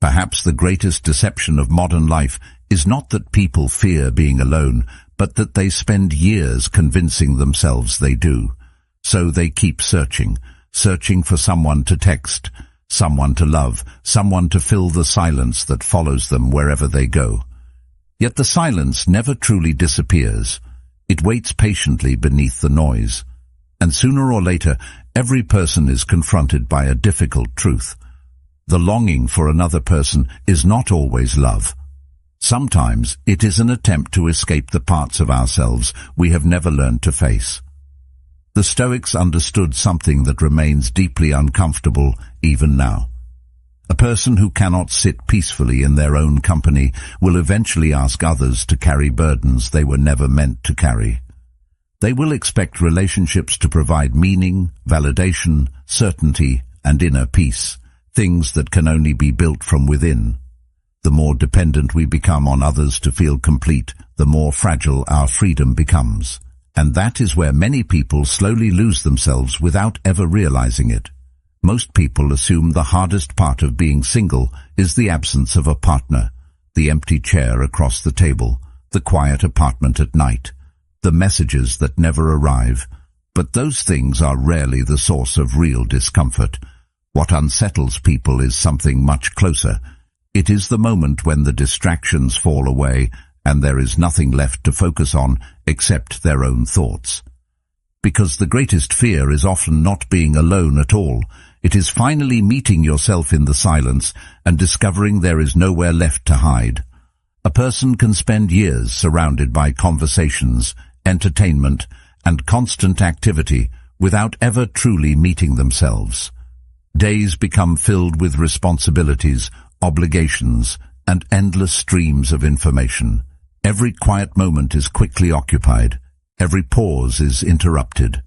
Perhaps the greatest deception of modern life is not that people fear being alone, but that they spend years convincing themselves they do. So they keep searching for someone to text, someone to love, someone to fill the silence that follows them wherever they go. Yet the silence never truly disappears. It waits patiently beneath the noise. And sooner or later, every person is confronted by a difficult truth. The longing for another person is not always love. Sometimes it is an attempt to escape the parts of ourselves we have never learned to face. The Stoics understood something that remains deeply uncomfortable even now. A person who cannot sit peacefully in their own company will eventually ask others to carry burdens they were never meant to carry. They will expect relationships to provide meaning, validation, certainty, and inner peace, things that can only be built from within. The more dependent we become on others to feel complete, the more fragile our freedom becomes. And that is where many people slowly lose themselves without ever realizing it. Most people assume the hardest part of being single is the absence of a partner, the empty chair across the table, the quiet apartment at night, the messages that never arrive. But those things are rarely the source of real discomfort. What unsettles people is something much closer. It is the moment when the distractions fall away and there is nothing left to focus on except their own thoughts. Because the greatest fear is often not being alone at all. It is finally meeting yourself in the silence and discovering there is nowhere left to hide. A person can spend years surrounded by conversations, entertainment, and constant activity without ever truly meeting themselves. Days become filled with responsibilities, obligations, and endless streams of information. Every quiet moment is quickly occupied. Every pause is interrupted.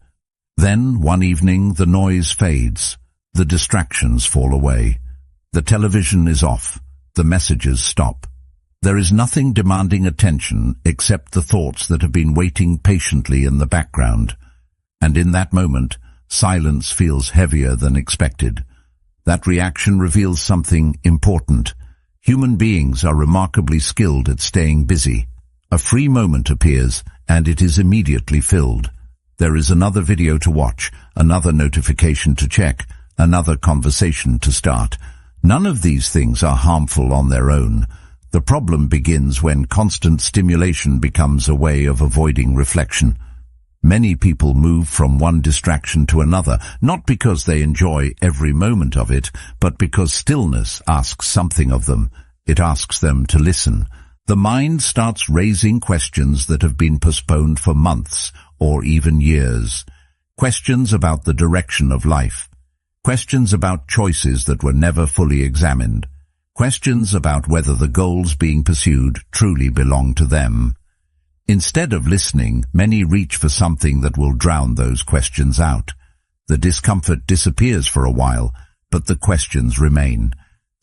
Then, one evening, the noise fades. The distractions fall away. The television is off. The messages stop. There is nothing demanding attention except the thoughts that have been waiting patiently in the background. And in that moment, silence feels heavier than expected. That reaction reveals something important. Human beings are remarkably skilled at staying busy. A free moment appears, and it is immediately filled. There is another video to watch, another notification to check, another conversation to start. None of these things are harmful on their own. The problem begins when constant stimulation becomes a way of avoiding reflection. Many people move from one distraction to another, not because they enjoy every moment of it, but because stillness asks something of them. It asks them to listen. The mind starts raising questions that have been postponed for months or even years. Questions about the direction of life. Questions about choices that were never fully examined. Questions about whether the goals being pursued truly belong to them. Instead of listening, many reach for something that will drown those questions out. The discomfort disappears for a while, but the questions remain.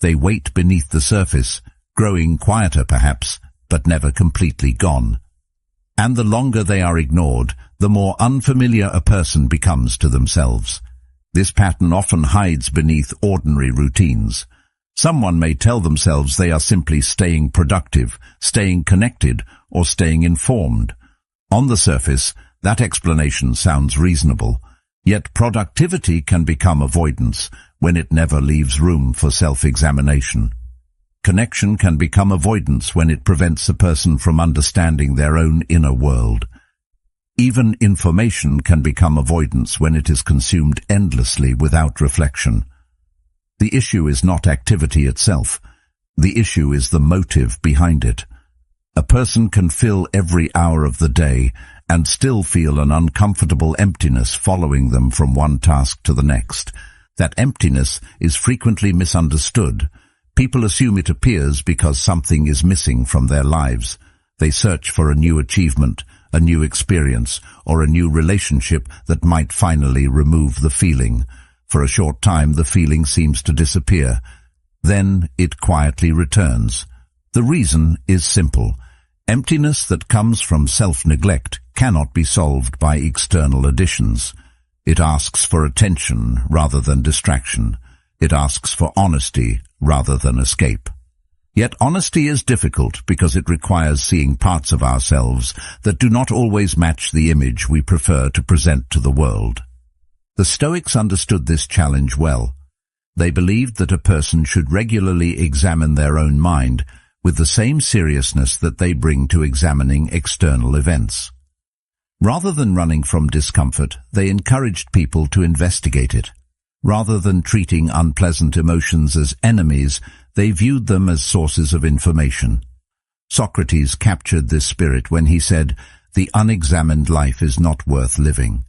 They wait beneath the surface, growing quieter perhaps, but never completely gone. And the longer they are ignored, the more unfamiliar a person becomes to themselves. This pattern often hides beneath ordinary routines. Someone may tell themselves they are simply staying productive, staying connected, or staying informed. On the surface, that explanation sounds reasonable. Yet productivity can become avoidance when it never leaves room for self-examination. Connection can become avoidance when it prevents a person from understanding their own inner world. Even information can become avoidance when it is consumed endlessly without reflection. The issue is not activity itself. The issue is the motive behind it. A person can fill every hour of the day and still feel an uncomfortable emptiness following them from one task to the next. That emptiness is frequently misunderstood. People assume it appears because something is missing from their lives. They search for a new achievement, a new experience, or a new relationship that might finally remove the feeling. For a short time, the feeling seems to disappear. Then it quietly returns. The reason is simple. Emptiness that comes from self-neglect cannot be solved by external additions. It asks for attention rather than distraction. It asks for honesty rather than escape. Yet honesty is difficult because it requires seeing parts of ourselves that do not always match the image we prefer to present to the world. The Stoics understood this challenge well. They believed that a person should regularly examine their own mind with the same seriousness that they bring to examining external events. Rather than running from discomfort, they encouraged people to investigate it. Rather than treating unpleasant emotions as enemies, they viewed them as sources of information. Socrates captured this spirit when he said, "The unexamined life is not worth living."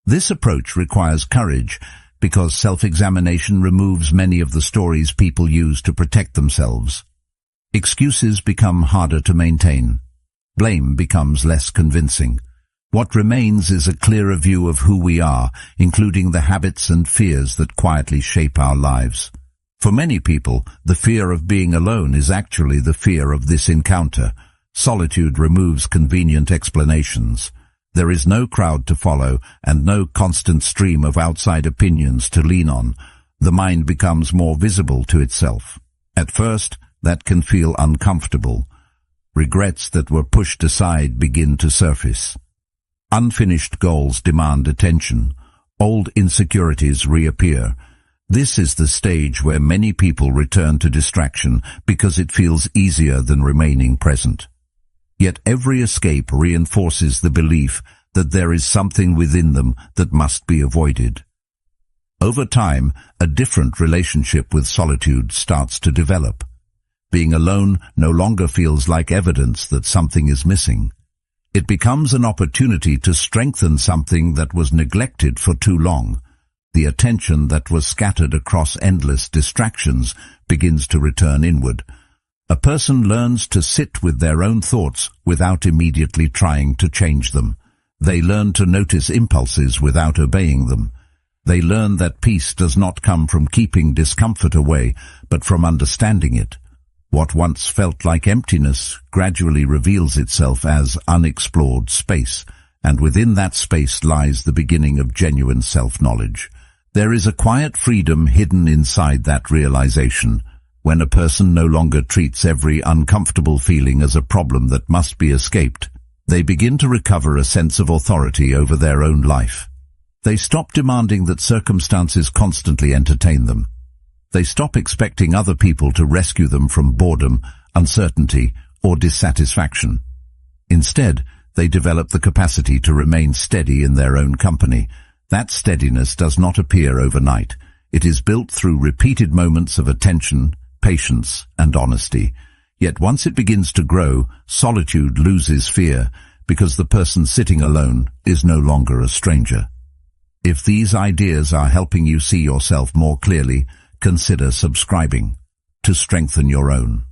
This approach requires courage because self-examination removes many of the stories people use to protect themselves. Excuses become harder to maintain. Blame becomes less convincing. What remains is a clearer view of who we are, including the habits and fears that quietly shape our lives. For many people, the fear of being alone is actually the fear of this encounter. Solitude removes convenient explanations. There is no crowd to follow and no constant stream of outside opinions to lean on. The mind becomes more visible to itself. At first, that can feel uncomfortable. Regrets that were pushed aside begin to surface. Unfinished goals demand attention. Old insecurities reappear. This is the stage where many people return to distraction because it feels easier than remaining present. Yet every escape reinforces the belief that there is something within them that must be avoided. Over time, a different relationship with solitude starts to develop. Being alone no longer feels like evidence that something is missing. It becomes an opportunity to strengthen something that was neglected for too long. The attention that was scattered across endless distractions begins to return inward. A person learns to sit with their own thoughts without immediately trying to change them. They learn to notice impulses without obeying them. They learn that peace does not come from keeping discomfort away, but from understanding it. What once felt like emptiness gradually reveals itself as unexplored space, and within that space lies the beginning of genuine self-knowledge. There is a quiet freedom hidden inside that realization. When a person no longer treats every uncomfortable feeling as a problem that must be escaped, they begin to recover a sense of authority over their own life. They stop demanding that circumstances constantly entertain them. They stop expecting other people to rescue them from boredom, uncertainty, or dissatisfaction. Instead, they develop the capacity to remain steady in their own company. That steadiness does not appear overnight. It is built through repeated moments of attention, patience, and honesty. Yet once it begins to grow, solitude loses fear because the person sitting alone is no longer a stranger. If these ideas are helping you see yourself more clearly, consider subscribing to strengthen your own.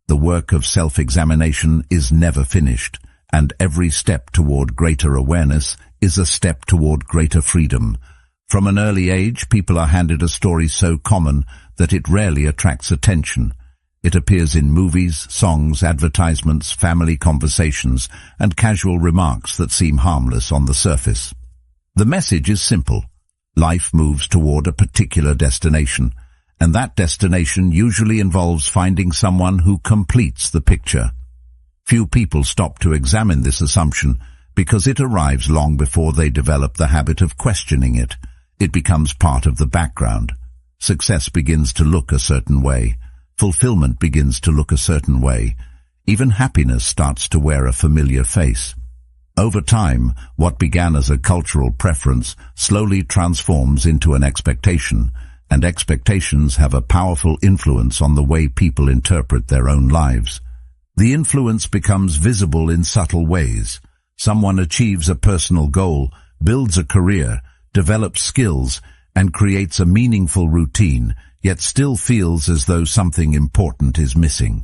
The work of self-examination is never finished, and every step toward greater awareness is a step toward greater freedom. From an early age, people are handed a story so common that it rarely attracts attention. It appears in movies, songs, advertisements, family conversations, and casual remarks that seem harmless on the surface. The message is simple. Life moves toward a particular destination, and that destination usually involves finding someone who completes the picture. Few people stop to examine this assumption because it arrives long before they develop the habit of questioning it. It becomes part of the background. Success begins to look a certain way. Fulfillment begins to look a certain way. Even happiness starts to wear a familiar face. Over time, what began as a cultural preference slowly transforms into an expectation, and expectations have a powerful influence on the way people interpret their own lives. The influence becomes visible in subtle ways. Someone achieves a personal goal, builds a career, develops skills, and creates a meaningful routine, yet still feels as though something important is missing.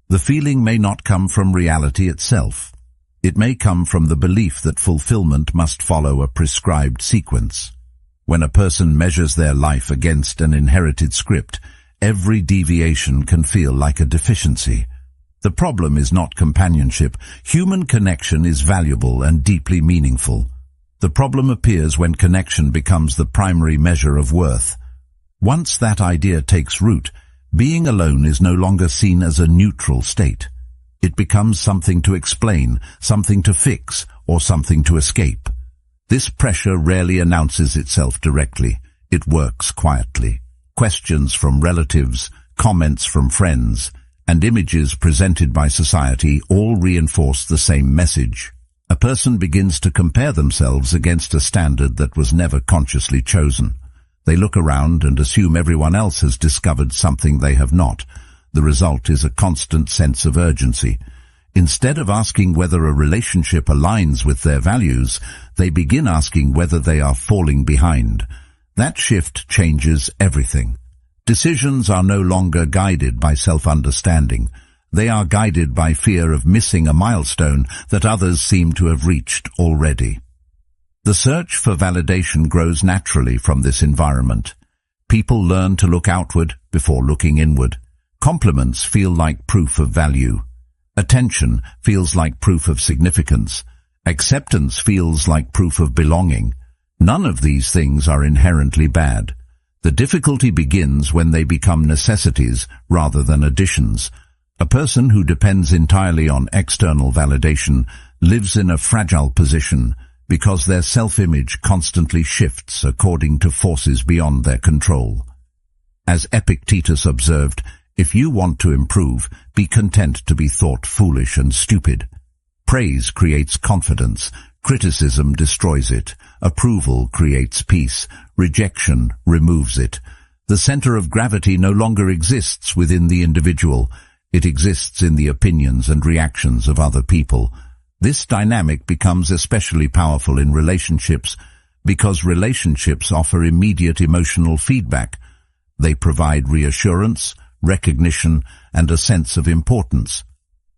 The feeling may not come from reality itself. It may come from the belief that fulfillment must follow a prescribed sequence. When a person measures their life against an inherited script, every deviation can feel like a deficiency. The problem is not companionship. Human connection is valuable and deeply meaningful. The problem appears when connection becomes the primary measure of worth. Once that idea takes root, being alone is no longer seen as a neutral state. It becomes something to explain, something to fix, or something to escape. This pressure rarely announces itself directly. It works quietly. Questions from relatives, comments from friends, and images presented by society all reinforce the same message. A person begins to compare themselves against a standard that was never consciously chosen. They look around and assume everyone else has discovered something they have not. The result is a constant sense of urgency. Instead of asking whether a relationship aligns with their values, they begin asking whether they are falling behind. That shift changes everything. Decisions are no longer guided by self-understanding. They are guided by fear of missing a milestone that others seem to have reached already. The search for validation grows naturally from this environment. People learn to look outward before looking inward. Compliments feel like proof of value. Attention feels like proof of significance. Acceptance feels like proof of belonging. None of these things are inherently bad. The difficulty begins when they become necessities rather than additions. A person who depends entirely on external validation lives in a fragile position because their self-image constantly shifts according to forces beyond their control. As Epictetus observed, if you want to improve, be content to be thought foolish and stupid. Praise creates confidence. Criticism destroys it. Approval creates peace. Rejection removes it. The center of gravity no longer exists within the individual. It exists in the opinions and reactions of other people. This dynamic becomes especially powerful in relationships because relationships offer immediate emotional feedback. They provide reassurance, recognition, and a sense of importance.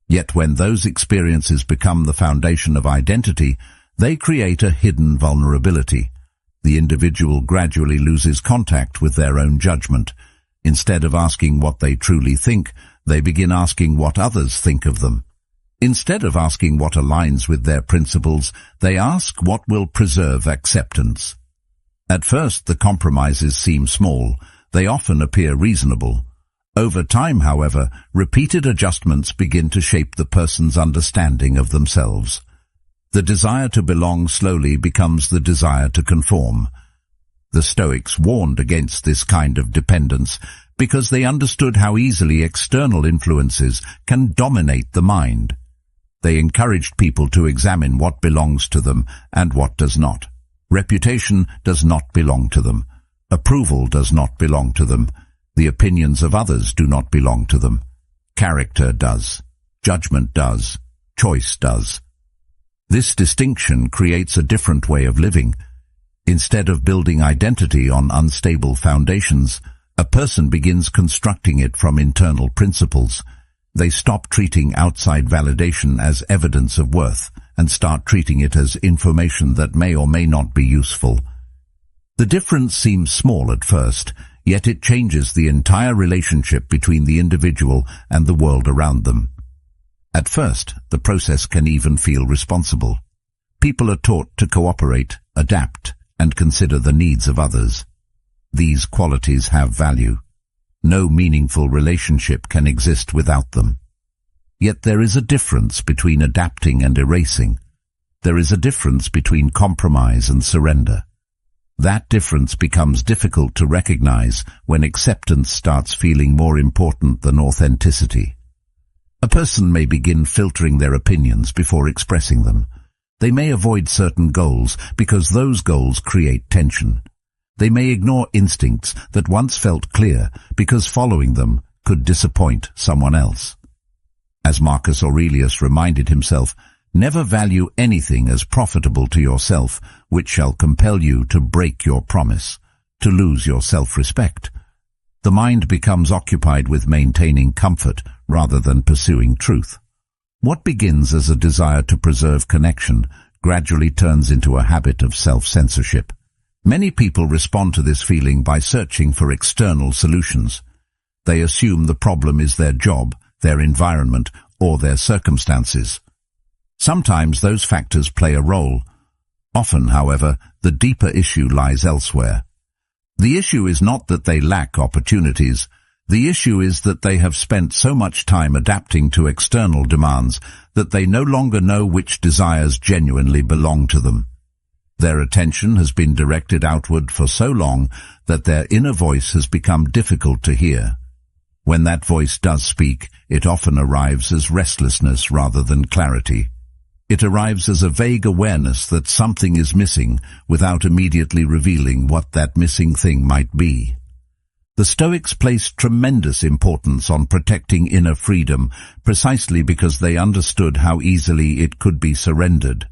Yet when those experiences become the foundation of identity, they create a hidden vulnerability. The individual gradually loses contact with their own judgment. Instead of asking what they truly think, they begin asking what others think of them. Instead of asking what aligns with their principles, they ask what will preserve acceptance. At first, the compromises seem small. They often appear reasonable. Over time, however, repeated adjustments begin to shape the person's understanding of themselves. The desire to belong slowly becomes the desire to conform. The Stoics warned against this kind of dependence because they understood how easily external influences can dominate the mind. They encouraged people to examine what belongs to them and what does not. Reputation does not belong to them. Approval does not belong to them. The opinions of others do not belong to them. Character does. Judgment does. Choice does. This distinction creates a different way of living. Instead of building identity on unstable foundations, a person begins constructing it from internal principles. They stop treating outside validation as evidence of worth and start treating it as information that may or may not be useful. The difference seems small at first, yet it changes the entire relationship between the individual and the world around them. At first, the process can even feel responsible. People are taught to cooperate, adapt, and consider the needs of others. These qualities have value. No meaningful relationship can exist without them. Yet there is a difference between adapting and erasing. There is a difference between compromise and surrender. That difference becomes difficult to recognize when acceptance starts feeling more important than authenticity. A person may begin filtering their opinions before expressing them. They may avoid certain goals because those goals create tension. They may ignore instincts that once felt clear because following them could disappoint someone else. As Marcus Aurelius reminded himself, never value anything as profitable to yourself which shall compel you to break your promise, to lose your self-respect. The mind becomes occupied with maintaining comfort rather than pursuing truth. What begins as a desire to preserve connection gradually turns into a habit of self-censorship. Many people respond to this feeling by searching for external solutions. They assume the problem is their job, their environment, or their circumstances. Sometimes those factors play a role. Often, however, the deeper issue lies elsewhere. The issue is not that they lack opportunities. The issue is that they have spent so much time adapting to external demands that they no longer know which desires genuinely belong to them. Their attention has been directed outward for so long that their inner voice has become difficult to hear. When that voice does speak, it often arrives as restlessness rather than clarity. It arrives as a vague awareness that something is missing without immediately revealing what that missing thing might be. The Stoics placed tremendous importance on protecting inner freedom precisely because they understood how easily it could be surrendered.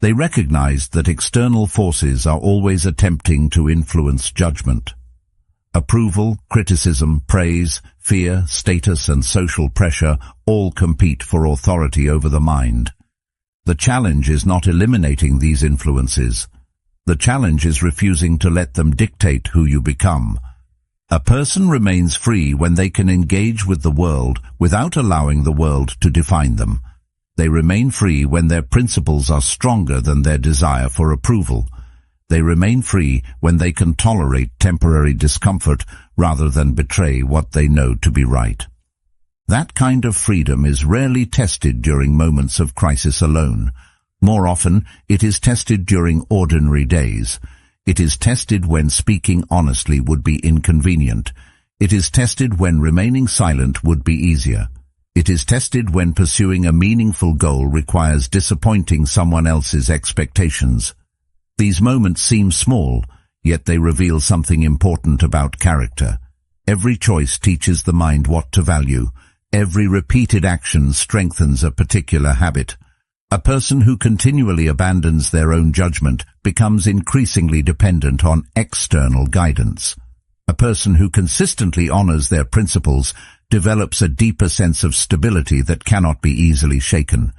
They recognized that external forces are always attempting to influence judgment. Approval, criticism, praise, fear, status, and social pressure all compete for authority over the mind. The challenge is not eliminating these influences. The challenge is refusing to let them dictate who you become. A person remains free when they can engage with the world without allowing the world to define them. They remain free when their principles are stronger than their desire for approval. They remain free when they can tolerate temporary discomfort rather than betray what they know to be right. That kind of freedom is rarely tested during moments of crisis alone. More often, it is tested during ordinary days. It is tested when speaking honestly would be inconvenient. It is tested when remaining silent would be easier. It is tested when pursuing a meaningful goal requires disappointing someone else's expectations. These moments seem small, yet they reveal something important about character. Every choice teaches the mind what to value. Every repeated action strengthens a particular habit. A person who continually abandons their own judgment becomes increasingly dependent on external guidance. A person who consistently honors their principles develops a deeper sense of stability that cannot be easily shaken.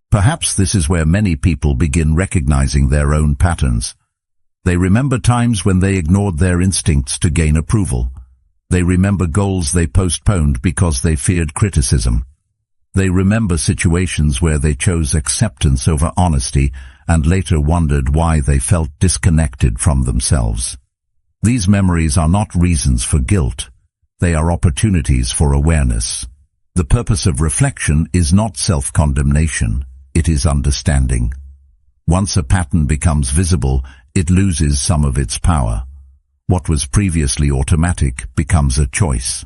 Perhaps this is where many people begin recognizing their own patterns. They remember times when they ignored their instincts to gain approval. They remember goals they postponed because they feared criticism. They remember situations where they chose acceptance over honesty and later wondered why they felt disconnected from themselves. These memories are not reasons for guilt. They are opportunities for awareness. The purpose of reflection is not self-condemnation. It is understanding. Once a pattern becomes visible, it loses some of its power. What was previously automatic becomes a choice.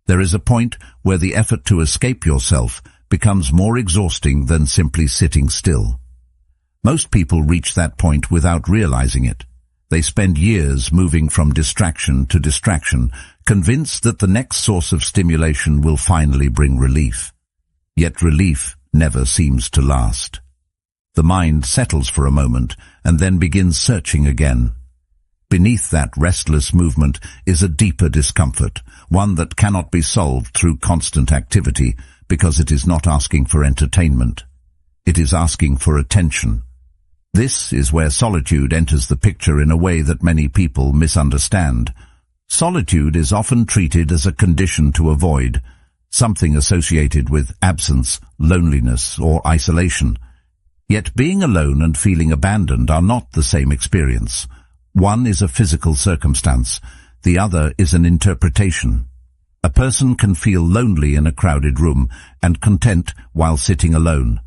There is a point where the effort to escape yourself becomes more exhausting than simply sitting still. Most people reach that point without realizing it. They spend years moving from distraction to distraction, convinced that the next source of stimulation will finally bring relief. Yet relief never seems to last. The mind settles for a moment and then begins searching again. Beneath that restless movement is a deeper discomfort, one that cannot be solved through constant activity because it is not asking for entertainment. It is asking for attention. This is where solitude enters the picture in a way that many people misunderstand. Solitude is often treated as a condition to avoid, something associated with absence, loneliness, or isolation. Yet being alone and feeling abandoned are not the same experience. One is a physical circumstance, the other is an interpretation. A person can feel lonely in a crowded room and content while sitting alone.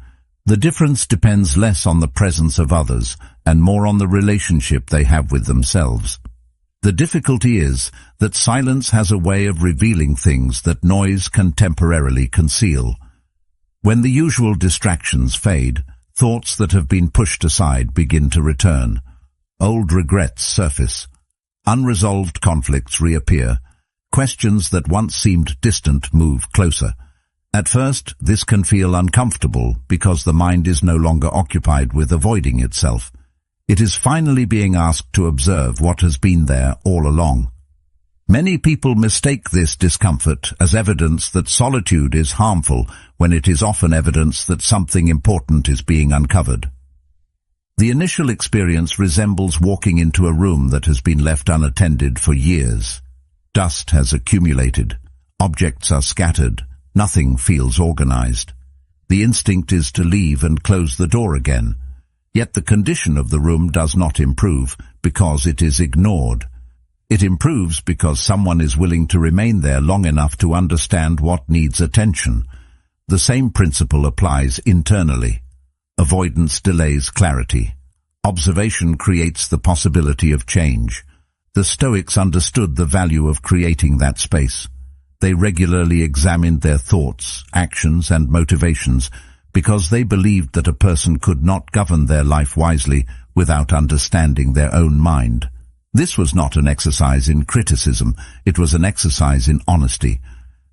The difference depends less on the presence of others and more on the relationship they have with themselves. The difficulty is that silence has a way of revealing things that noise can temporarily conceal. When the usual distractions fade, thoughts that have been pushed aside begin to return. Old regrets surface. Unresolved conflicts reappear. Questions that once seemed distant move closer. At first, this can feel uncomfortable because the mind is no longer occupied with avoiding itself. It is finally being asked to observe what has been there all along. Many people mistake this discomfort as evidence that solitude is harmful when it is often evidence that something important is being uncovered. The initial experience resembles walking into a room that has been left unattended for years. Dust has accumulated. Objects are scattered. Nothing feels organized. The instinct is to leave and close the door again. Yet the condition of the room does not improve because it is ignored. It improves because someone is willing to remain there long enough to understand what needs attention. The same principle applies internally. Avoidance delays clarity. Observation creates the possibility of change. The Stoics understood the value of creating that space. They regularly examined their thoughts, actions, and motivations because they believed that a person could not govern their life wisely without understanding their own mind. This was not an exercise in criticism, it was an exercise in honesty.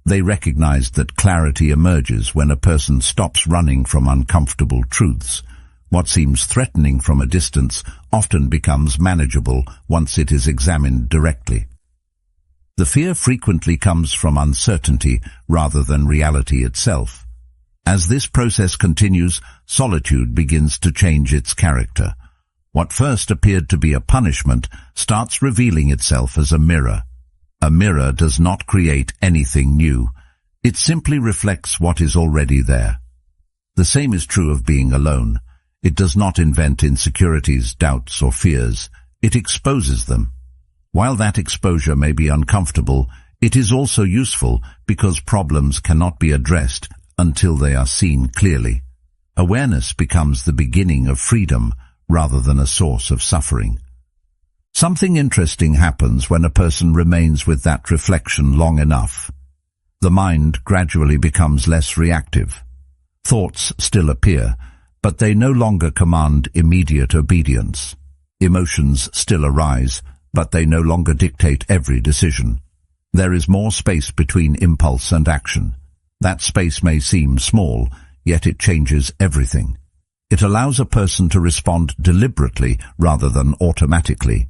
They recognized that clarity emerges when a person stops running from uncomfortable truths. What seems threatening from a distance often becomes manageable once it is examined directly. The fear frequently comes from uncertainty rather than reality itself. As this process continues, solitude begins to change its character. What first appeared to be a punishment starts revealing itself as a mirror. A mirror does not create anything new. It simply reflects what is already there. The same is true of being alone. It does not invent insecurities, doubts, or fears. It exposes them. While that exposure may be uncomfortable, it is also useful because problems cannot be addressed until they are seen clearly. Awareness becomes the beginning of freedom rather than a source of suffering. Something interesting happens when a person remains with that reflection long enough. The mind gradually becomes less reactive. Thoughts still appear, but they no longer command immediate obedience. Emotions still arise, but they no longer dictate every decision. There is more space between impulse and action. That space may seem small, yet it changes everything. It allows a person to respond deliberately rather than automatically.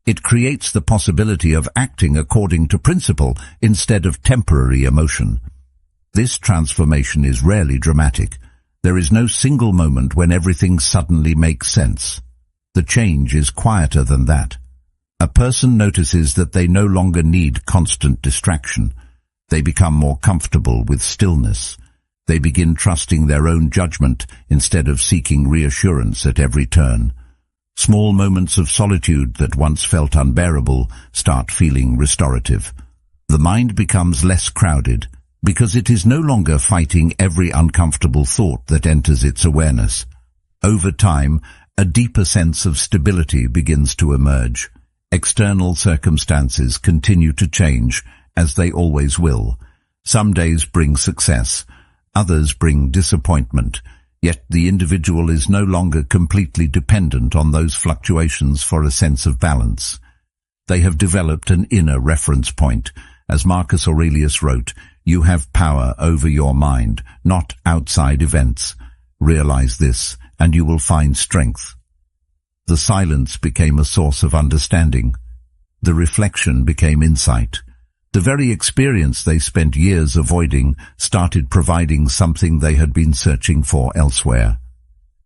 It creates the possibility of acting according to principle instead of temporary emotion. This transformation is rarely dramatic. There is no single moment when everything suddenly makes sense. The change is quieter than that. A person notices that they no longer need constant distraction. They become more comfortable with stillness. They begin trusting their own judgment instead of seeking reassurance at every turn. Small moments of solitude that once felt unbearable start feeling restorative. The mind becomes less crowded because it is no longer fighting every uncomfortable thought that enters its awareness. Over time, a deeper sense of stability begins to emerge. External circumstances continue to change, as they always will. Some days bring success, others bring disappointment, yet the individual is no longer completely dependent on those fluctuations for a sense of balance. They have developed an inner reference point. As Marcus Aurelius wrote, "You have power over your mind, not outside events. Realize this, and you will find strength." The silence became a source of understanding. The reflection became insight. The very experience they spent years avoiding started providing something they had been searching for elsewhere.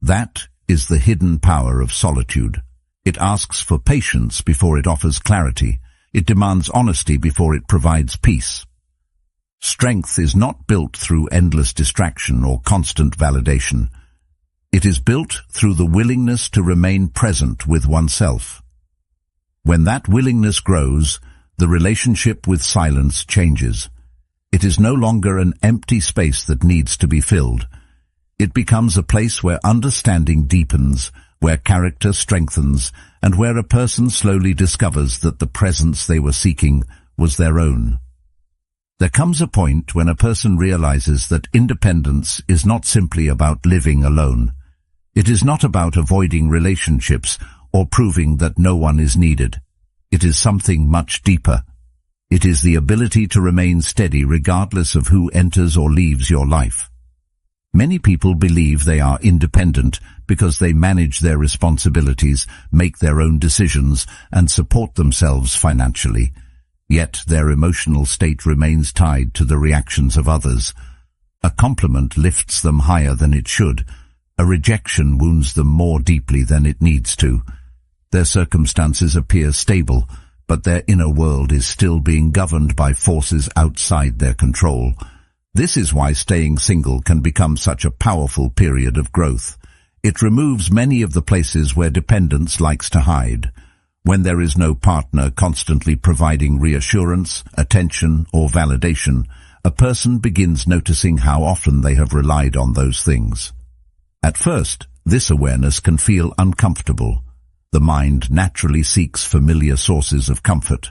That is the hidden power of solitude. It asks for patience before it offers clarity. It demands honesty before it provides peace. Strength is not built through endless distraction or constant validation. It is built through the willingness to remain present with oneself. When that willingness grows, the relationship with silence changes. It is no longer an empty space that needs to be filled. It becomes a place where understanding deepens, where character strengthens, and where a person slowly discovers that the presence they were seeking was their own. There comes a point when a person realizes that independence is not simply about living alone. It is not about avoiding relationships or proving that no one is needed. It is something much deeper. It is the ability to remain steady regardless of who enters or leaves your life. Many people believe they are independent because they manage their responsibilities, make their own decisions, and support themselves financially. Yet their emotional state remains tied to the reactions of others. A compliment lifts them higher than it should. A rejection wounds them more deeply than it needs to. Their circumstances appear stable, but their inner world is still being governed by forces outside their control. This is why staying single can become such a powerful period of growth. It removes many of the places where dependence likes to hide. When there is no partner constantly providing reassurance, attention, or validation, a person begins noticing how often they have relied on those things. At first, this awareness can feel uncomfortable. The mind naturally seeks familiar sources of comfort.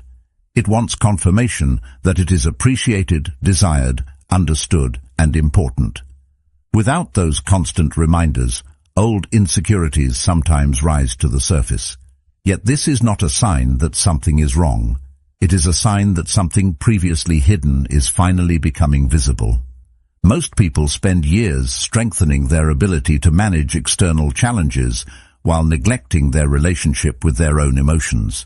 It wants confirmation that it is appreciated, desired, understood, and important. Without those constant reminders, old insecurities sometimes rise to the surface. Yet this is not a sign that something is wrong. It is a sign that something previously hidden is finally becoming visible. Most people spend years strengthening their ability to manage external challenges while neglecting their relationship with their own emotions.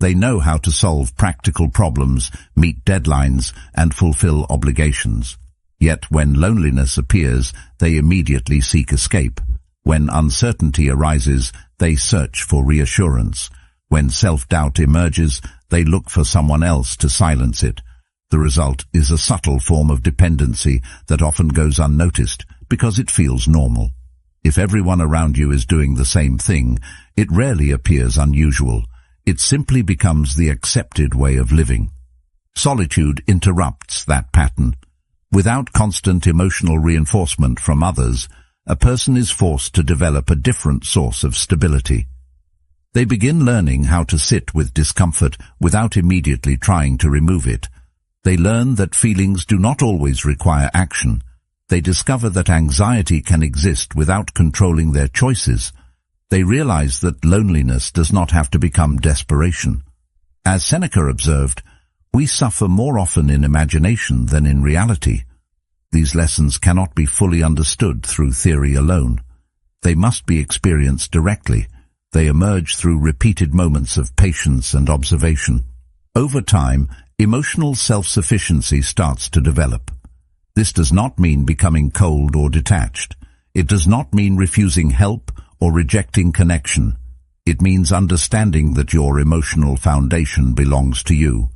They know how to solve practical problems, meet deadlines, and fulfill obligations. Yet when loneliness appears, they immediately seek escape. When uncertainty arises, they search for reassurance. When self-doubt emerges, they look for someone else to silence it. The result is a subtle form of dependency that often goes unnoticed because it feels normal. If everyone around you is doing the same thing, it rarely appears unusual. It simply becomes the accepted way of living. Solitude interrupts that pattern. Without constant emotional reinforcement from others, a person is forced to develop a different source of stability. They begin learning how to sit with discomfort without immediately trying to remove it. They learn that feelings do not always require action. They discover that anxiety can exist without controlling their choices. They realize that loneliness does not have to become desperation. As Seneca observed, we suffer more often in imagination than in reality. These lessons cannot be fully understood through theory alone. They must be experienced directly. They emerge through repeated moments of patience and observation. Over time, emotional self-sufficiency starts to develop. This does not mean becoming cold or detached. It does not mean refusing help or rejecting connection. It means understanding that your emotional foundation belongs to you.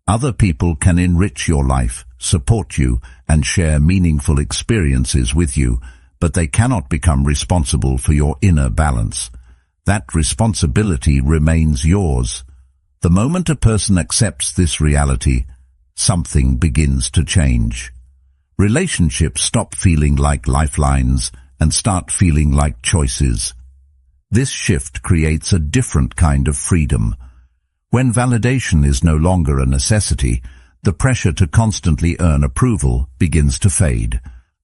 Other people can enrich your life, support you, and share meaningful experiences with you, but they cannot become responsible for your inner balance. That responsibility remains yours. The moment a person accepts this reality, something begins to change. Relationships stop feeling like lifelines and start feeling like choices. This shift creates a different kind of freedom. When validation is no longer a necessity, the pressure to constantly earn approval begins to fade.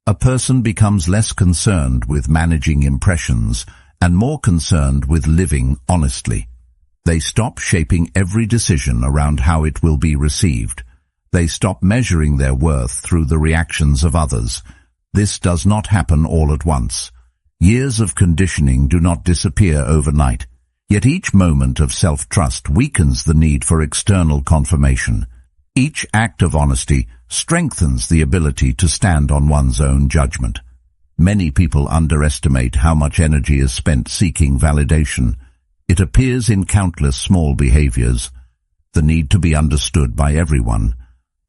A person becomes less concerned with managing impressions and more concerned with living honestly. They stop shaping every decision around how it will be received. They stop measuring their worth through the reactions of others. This does not happen all at once. Years of conditioning do not disappear overnight. Yet each moment of self-trust weakens the need for external confirmation. Each act of honesty strengthens the ability to stand on one's own judgment. Many people underestimate how much energy is spent seeking validation. It appears in countless small behaviors. The need to be understood by everyone.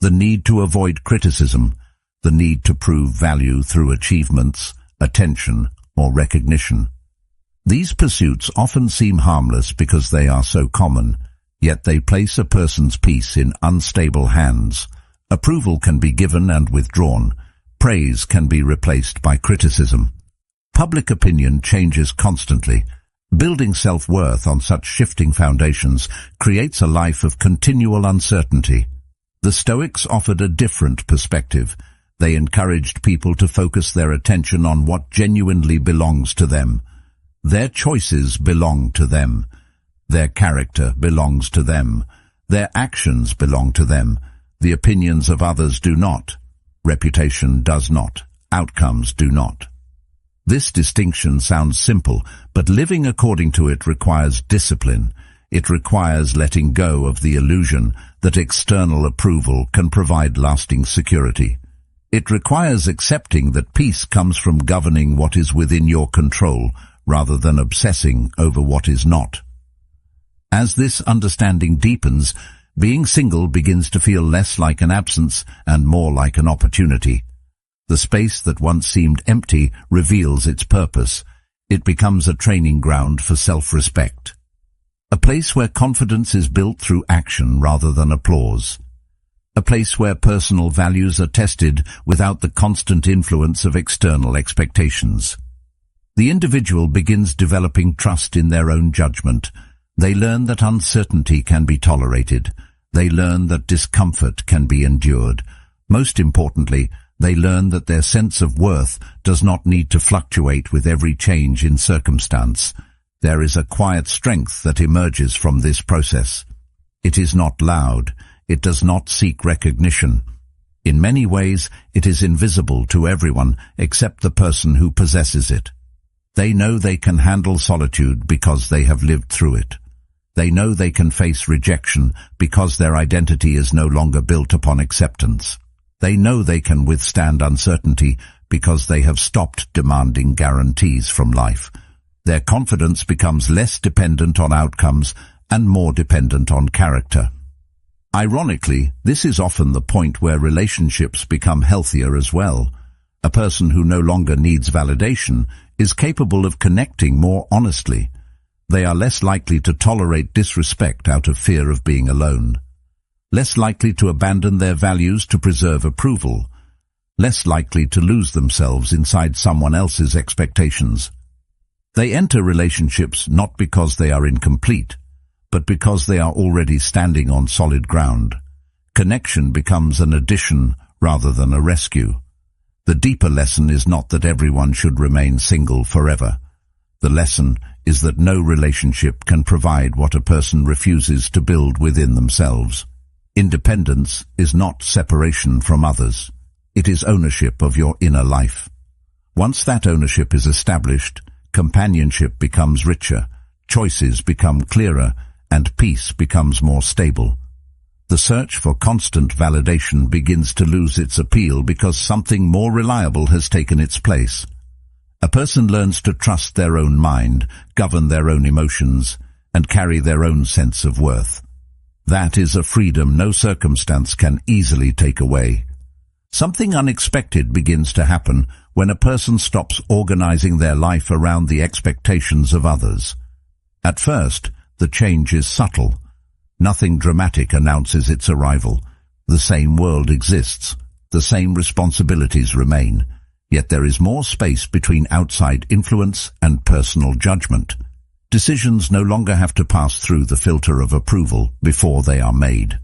The need to avoid criticism. The need to prove value through achievements, attention, or recognition. These pursuits often seem harmless because they are so common, yet they place a person's peace in unstable hands. Approval can be given and withdrawn. Praise can be replaced by criticism. Public opinion changes constantly. Building self-worth on such shifting foundations creates a life of continual uncertainty. The Stoics offered a different perspective. They encouraged people to focus their attention on what genuinely belongs to them. Their choices belong to them. Their character belongs to them. Their actions belong to them. The opinions of others do not. Reputation does not. Outcomes do not. This distinction sounds simple, but living according to it requires discipline. It requires letting go of the illusion that external approval can provide lasting security. It requires accepting that peace comes from governing what is within your control, rather than obsessing over what is not. As this understanding deepens, being single begins to feel less like an absence and more like an opportunity. The space that once seemed empty reveals its purpose. It becomes a training ground for self-respect. A place where confidence is built through action rather than applause. A place where personal values are tested without the constant influence of external expectations. The individual begins developing trust in their own judgment. They learn that uncertainty can be tolerated. They learn that discomfort can be endured. Most importantly, they learn that their sense of worth does not need to fluctuate with every change in circumstance. There is a quiet strength that emerges from this process. It is not loud. It does not seek recognition. In many ways, it is invisible to everyone except the person who possesses it. They know they can handle solitude because they have lived through it. They know they can face rejection because their identity is no longer built upon acceptance. They know they can withstand uncertainty because they have stopped demanding guarantees from life. Their confidence becomes less dependent on outcomes and more dependent on character. Ironically, this is often the point where relationships become healthier as well. A person who no longer needs validation is capable of connecting more honestly. They are less likely to tolerate disrespect out of fear of being alone. Less likely to abandon their values to preserve approval. Less likely to lose themselves inside someone else's expectations. They enter relationships not because they are incomplete, but because they are already standing on solid ground. Connection becomes an addition rather than a rescue. The deeper lesson is not that everyone should remain single forever. The lesson is that no relationship can provide what a person refuses to build within themselves. Independence is not separation from others. It is ownership of your inner life. Once that ownership is established, companionship becomes richer, choices become clearer, and peace becomes more stable. The search for constant validation begins to lose its appeal because something more reliable has taken its place. A person learns to trust their own mind, govern their own emotions, and carry their own sense of worth. That is a freedom no circumstance can easily take away. Something unexpected begins to happen when a person stops organizing their life around the expectations of others. At first, the change is subtle. Nothing dramatic announces its arrival. The same world exists. The same responsibilities remain. Yet there is more space between outside influence and personal judgment. Decisions no longer have to pass through the filter of approval before they are made.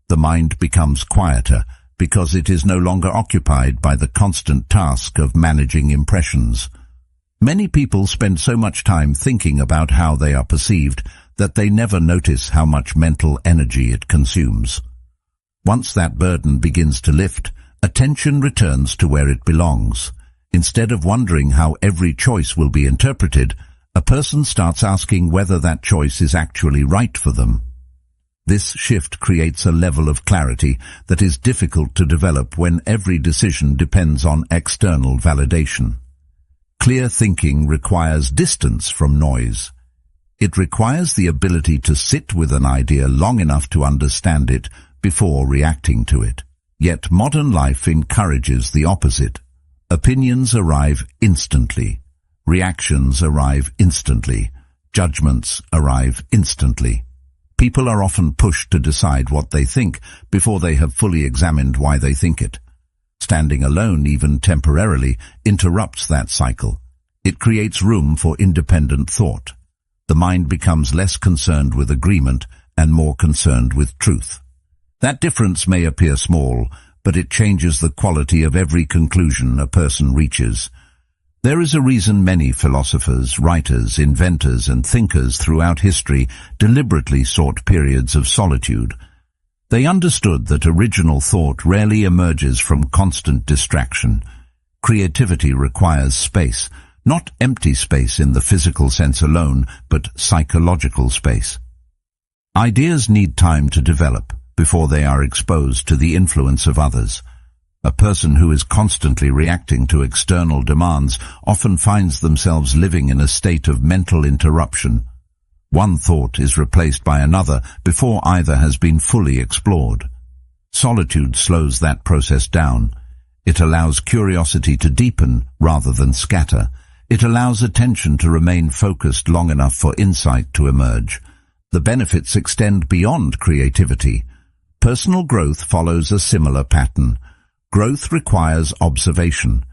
The mind becomes quieter because it is no longer occupied by the constant task of managing impressions. Many people spend so much time thinking about how they are perceived that they never notice how much mental energy it consumes. Once that burden begins to lift, attention returns to where it belongs. Instead of wondering how every choice will be interpreted, a person starts asking whether that choice is actually right for them. This shift creates a level of clarity that is difficult to develop when every decision depends on external validation. Clear thinking requires distance from noise. It requires the ability to sit with an idea long enough to understand it before reacting to it. Yet modern life encourages the opposite. Opinions arrive instantly. Reactions arrive instantly. Judgments arrive instantly. People are often pushed to decide what they think before they have fully examined why they think it. Standing alone, even temporarily, interrupts that cycle. It creates room for independent thought. The mind becomes less concerned with agreement and more concerned with truth. That difference may appear small, but it changes the quality of every conclusion a person reaches. There is a reason many philosophers, writers, inventors, and thinkers throughout history deliberately sought periods of solitude. They understood that original thought rarely emerges from constant distraction. Creativity requires space, not empty space in the physical sense alone, but psychological space. Ideas need time to develop before they are exposed to the influence of others. A person who is constantly reacting to external demands often finds themselves living in a state of mental interruption. One thought is replaced by another before either has been fully explored. Solitude slows that process down. It allows curiosity to deepen rather than scatter. It allows attention to remain focused long enough for insight to emerge. The benefits extend beyond creativity. Personal growth follows a similar pattern. Growth requires observation.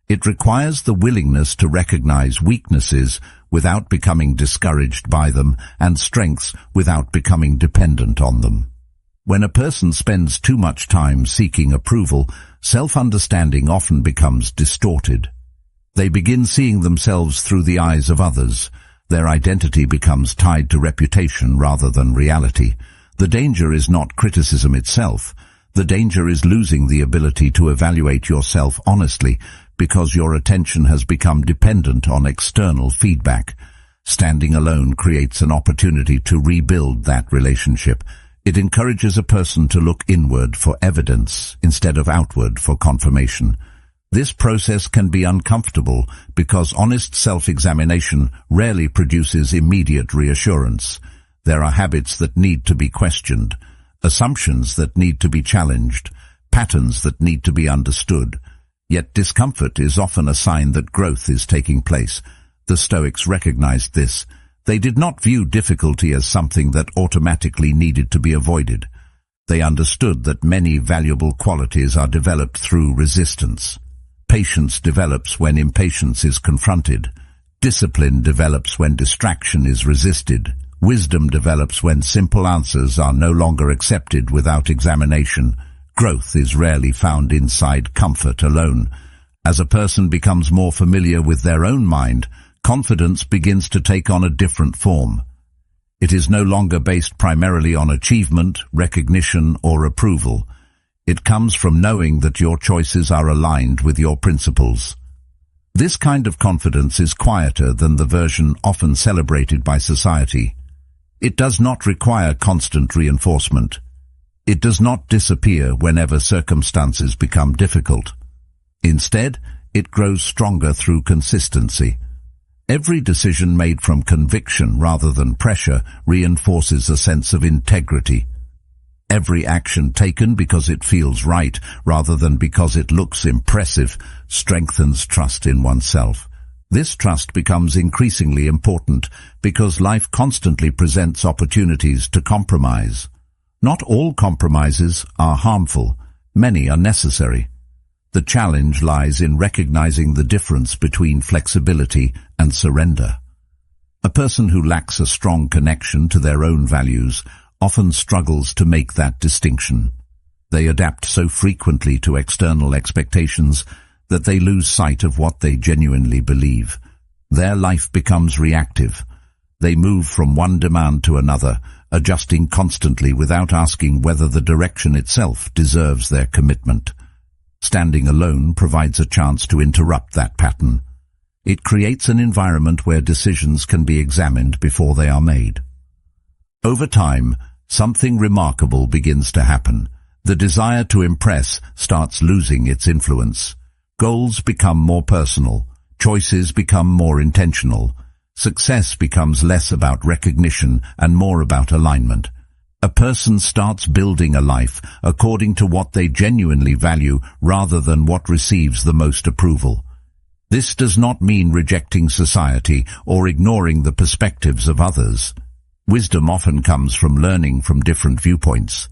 It requires the willingness to recognize weaknesses without becoming discouraged by them, and strengths without becoming dependent on them. When a person spends too much time seeking approval, self-understanding often becomes distorted. They begin seeing themselves through the eyes of others. Their identity becomes tied to reputation rather than reality. The danger is not criticism itself. The danger is losing the ability to evaluate yourself honestly, because your attention has become dependent on external feedback. Standing alone creates an opportunity to rebuild that relationship. It encourages a person to look inward for evidence instead of outward for confirmation. This process can be uncomfortable because honest self-examination rarely produces immediate reassurance. There are habits that need to be questioned, assumptions that need to be challenged, patterns that need to be understood. Yet discomfort is often a sign that growth is taking place. The Stoics recognized this. They did not view difficulty as something that automatically needed to be avoided. They understood that many valuable qualities are developed through resistance. Patience develops when impatience is confronted. Discipline develops when distraction is resisted. Wisdom develops when simple answers are no longer accepted without examination. Growth is rarely found inside comfort alone. As a person becomes more familiar with their own mind, confidence begins to take on a different form. It is no longer based primarily on achievement, recognition, or approval. It comes from knowing that your choices are aligned with your principles. This kind of confidence is quieter than the version often celebrated by society. It does not require constant reinforcement. It does not disappear whenever circumstances become difficult. Instead, it grows stronger through consistency. Every decision made from conviction rather than pressure reinforces a sense of integrity. Every action taken because it feels right rather than because it looks impressive strengthens trust in oneself. This trust becomes increasingly important because life constantly presents opportunities to compromise. Not all compromises are harmful. Many are necessary. The challenge lies in recognizing the difference between flexibility and surrender. A person who lacks a strong connection to their own values often struggles to make that distinction. They adapt so frequently to external expectations that they lose sight of what they genuinely believe. Their life becomes reactive. They move from one demand to another, adjusting constantly without asking whether the direction itself deserves their commitment. Standing alone provides a chance to interrupt that pattern. It creates an environment where decisions can be examined before they are made. Over time, something remarkable begins to happen. The desire to impress starts losing its influence. Goals become more personal. Choices become more intentional. Success becomes less about recognition and more about alignment. A person starts building a life according to what they genuinely value rather than what receives the most approval. This does not mean rejecting society or ignoring the perspectives of others. Wisdom often comes from learning from different viewpoints.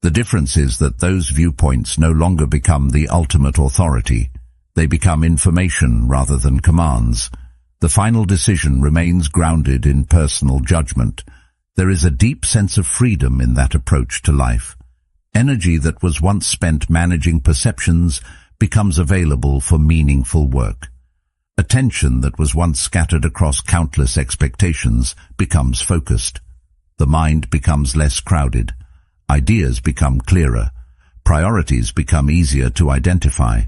The difference is that those viewpoints no longer become the ultimate authority. They become information rather than commands. The final decision remains grounded in personal judgment. There is a deep sense of freedom in that approach to life. Energy that was once spent managing perceptions becomes available for meaningful work. Attention that was once scattered across countless expectations becomes focused. The mind becomes less crowded. Ideas become clearer. Priorities become easier to identify.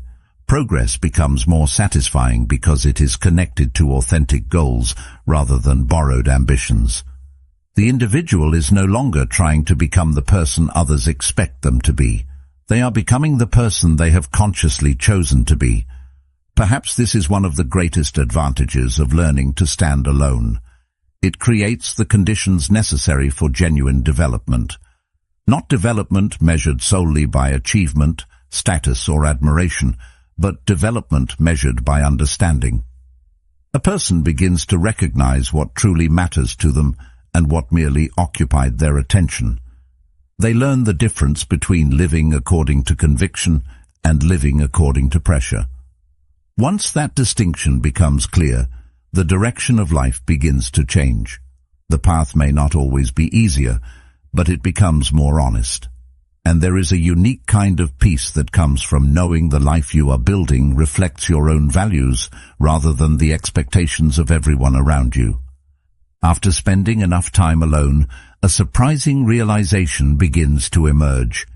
Progress becomes more satisfying because it is connected to authentic goals rather than borrowed ambitions. The individual is no longer trying to become the person others expect them to be. They are becoming the person they have consciously chosen to be. Perhaps this is one of the greatest advantages of learning to stand alone. It creates the conditions necessary for genuine development. Not development measured solely by achievement, status, or admiration, but development measured by understanding. A person begins to recognize what truly matters to them and what merely occupied their attention. They learn the difference between living according to conviction and living according to pressure. Once that distinction becomes clear, the direction of life begins to change. The path may not always be easier, but it becomes more honest. And there is a unique kind of peace that comes from knowing the life you are building reflects your own values rather than the expectations of everyone around you. After spending enough time alone, a surprising realization begins to emerge.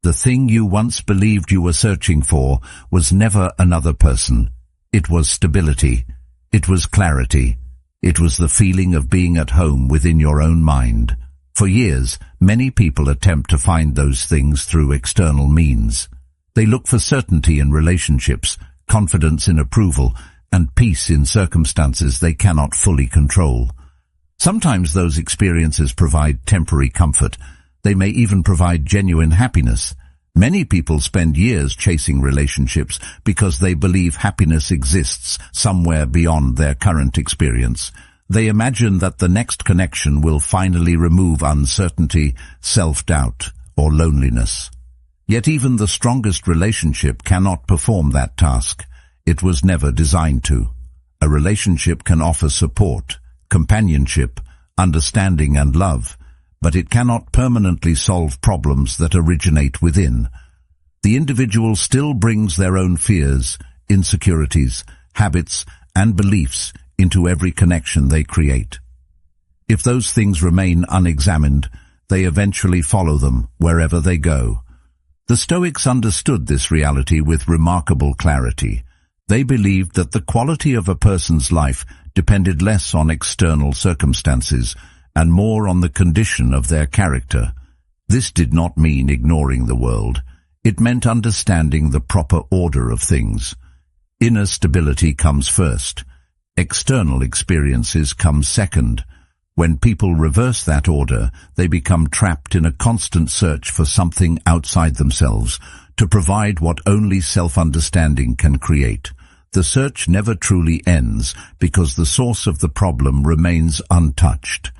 The thing you once believed you were searching for was never another person. It was stability. It was clarity. It was the feeling of being at home within your own mind. For years, many people attempt to find those things through external means. They look for certainty in relationships, confidence in approval, and peace in circumstances they cannot fully control. Sometimes those experiences provide temporary comfort. They may even provide genuine happiness. Many people spend years chasing relationships because they believe happiness exists somewhere beyond their current experience. They imagine that the next connection will finally remove uncertainty, self-doubt, or loneliness. Yet even the strongest relationship cannot perform that task. It was never designed to. A relationship can offer support, companionship, understanding and love, but it cannot permanently solve problems that originate within. The individual still brings their own fears, insecurities, habits, and beliefs into every connection they create. If those things remain unexamined, they eventually follow them wherever they go. The Stoics understood this reality with remarkable clarity. They believed that the quality of a person's life depended less on external circumstances and more on the condition of their character. This did not mean ignoring the world. It meant understanding the proper order of things. Inner stability comes first. External experiences come second. When people reverse that order, they become trapped in a constant search for something outside themselves to provide what only self-understanding can create. The search never truly ends because the source of the problem remains untouched.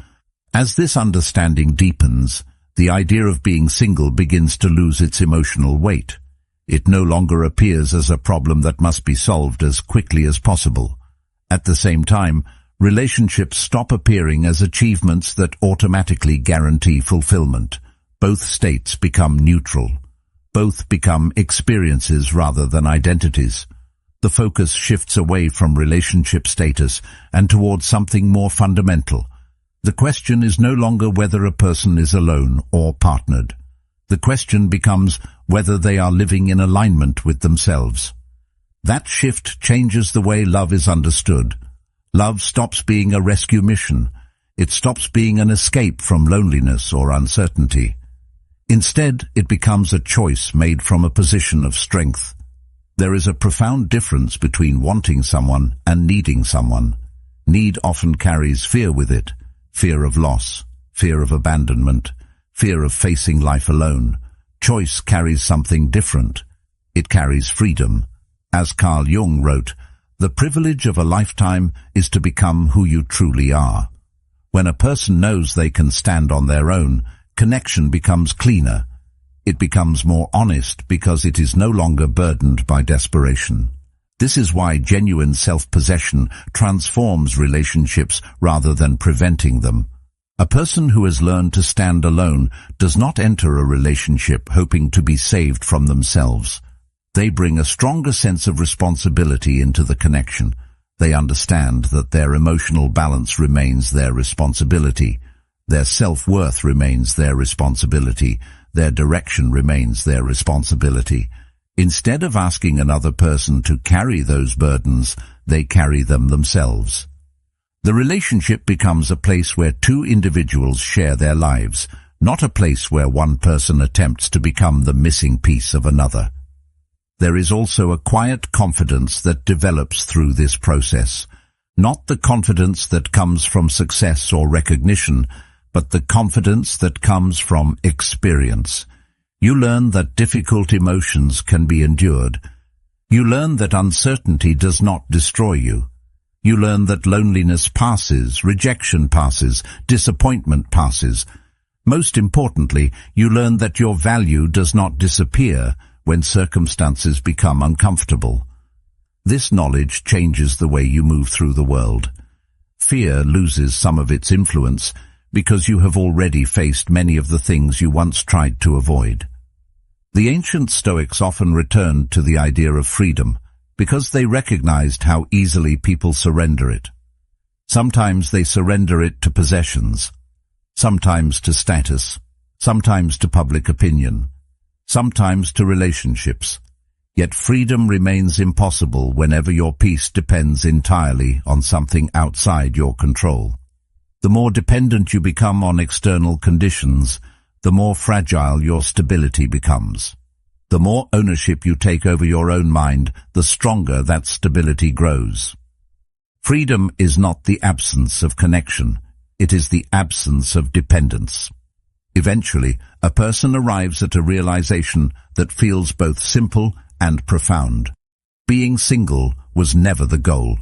As this understanding deepens, the idea of being single begins to lose its emotional weight. It no longer appears as a problem that must be solved as quickly as possible. At the same time, relationships stop appearing as achievements that automatically guarantee fulfillment. Both states become neutral. Both become experiences rather than identities. The focus shifts away from relationship status and towards something more fundamental. The question is no longer whether a person is alone or partnered. The question becomes whether they are living in alignment with themselves. That shift changes the way love is understood. Love stops being a rescue mission. It stops being an escape from loneliness or uncertainty. Instead, it becomes a choice made from a position of strength. There is a profound difference between wanting someone and needing someone. Need often carries fear with it. Fear of loss, fear of abandonment, fear of facing life alone. Choice carries something different. It carries freedom. As Carl Jung wrote, "The privilege of a lifetime is to become who you truly are." When a person knows they can stand on their own, connection becomes cleaner. It becomes more honest because it is no longer burdened by desperation. This is why genuine self-possession transforms relationships rather than preventing them. A person who has learned to stand alone does not enter a relationship hoping to be saved from themselves. They bring a stronger sense of responsibility into the connection. They understand that their emotional balance remains their responsibility. Their self-worth remains their responsibility. Their direction remains their responsibility. Instead of asking another person to carry those burdens, they carry them themselves. The relationship becomes a place where two individuals share their lives, not a place where one person attempts to become the missing piece of another. There is also a quiet confidence that develops through this process, not the confidence that comes from success or recognition, but the confidence that comes from experience. You learn that difficult emotions can be endured. You learn that uncertainty does not destroy you. You learn that loneliness passes, rejection passes, disappointment passes. Most importantly, you learn that your value does not disappear when circumstances become uncomfortable. This knowledge changes the way you move through the world. Fear loses some of its influence because you have already faced many of the things you once tried to avoid. The ancient Stoics often returned to the idea of freedom because they recognized how easily people surrender it. Sometimes they surrender it to possessions, sometimes to status, sometimes to public opinion, sometimes to relationships. Yet freedom remains impossible whenever your peace depends entirely on something outside your control. The more dependent you become on external conditions, the more fragile your stability becomes. The more ownership you take over your own mind, the stronger that stability grows. Freedom is not the absence of connection, it is the absence of dependence. Eventually, a person arrives at a realization that feels both simple and profound. Being single was never the goal.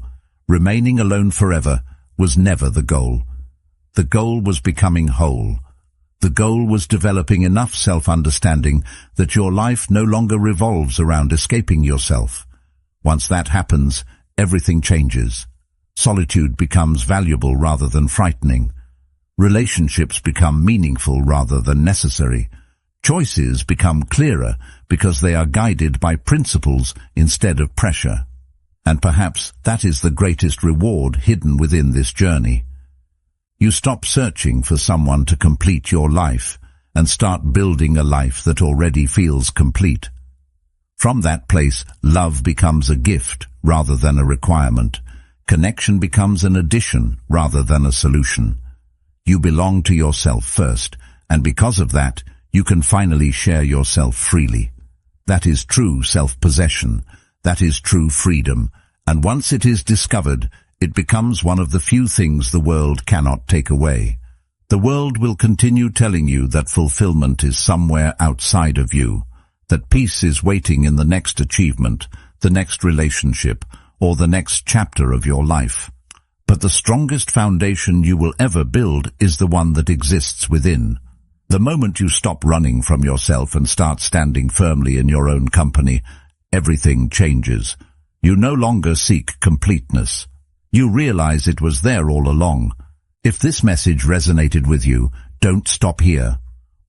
Remaining alone forever was never the goal. The goal was becoming whole. The goal was developing enough self-understanding that your life no longer revolves around escaping yourself. Once that happens, everything changes. Solitude becomes valuable rather than frightening. Relationships become meaningful rather than necessary. Choices become clearer because they are guided by principles instead of pressure. And perhaps that is the greatest reward hidden within this journey. You stop searching for someone to complete your life and start building a life that already feels complete. From that place, love becomes a gift rather than a requirement. Connection becomes an addition rather than a solution. You belong to yourself first, and because of that, you can finally share yourself freely. That is true self-possession. That is true freedom. And once it is discovered, it becomes one of the few things the world cannot take away. The world will continue telling you that fulfillment is somewhere outside of you, that peace is waiting in the next achievement, the next relationship, or the next chapter of your life. But the strongest foundation you will ever build is the one that exists within. The moment you stop running from yourself and start standing firmly in your own company, everything changes. You no longer seek completeness. You realize it was there all along. If this message resonated with you, don't stop here.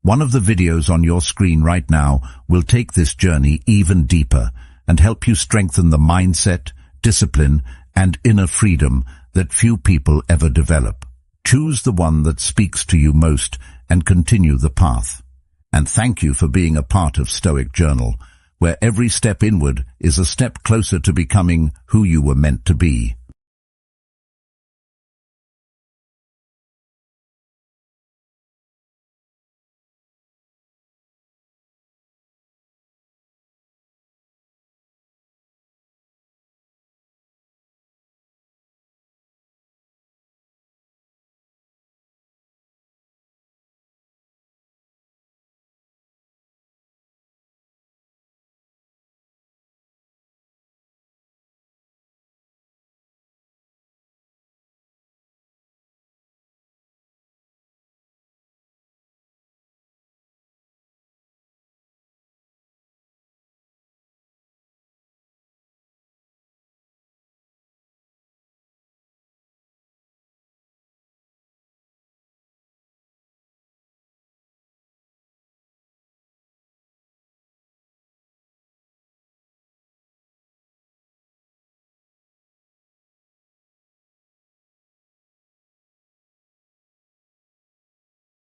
One of the videos on your screen right now will take this journey even deeper and help you strengthen the mindset, discipline, and inner freedom that few people ever develop. Choose the one that speaks to you most and continue the path. And thank you for being a part of Stoic Journal, where every step inward is a step closer to becoming who you were meant to be.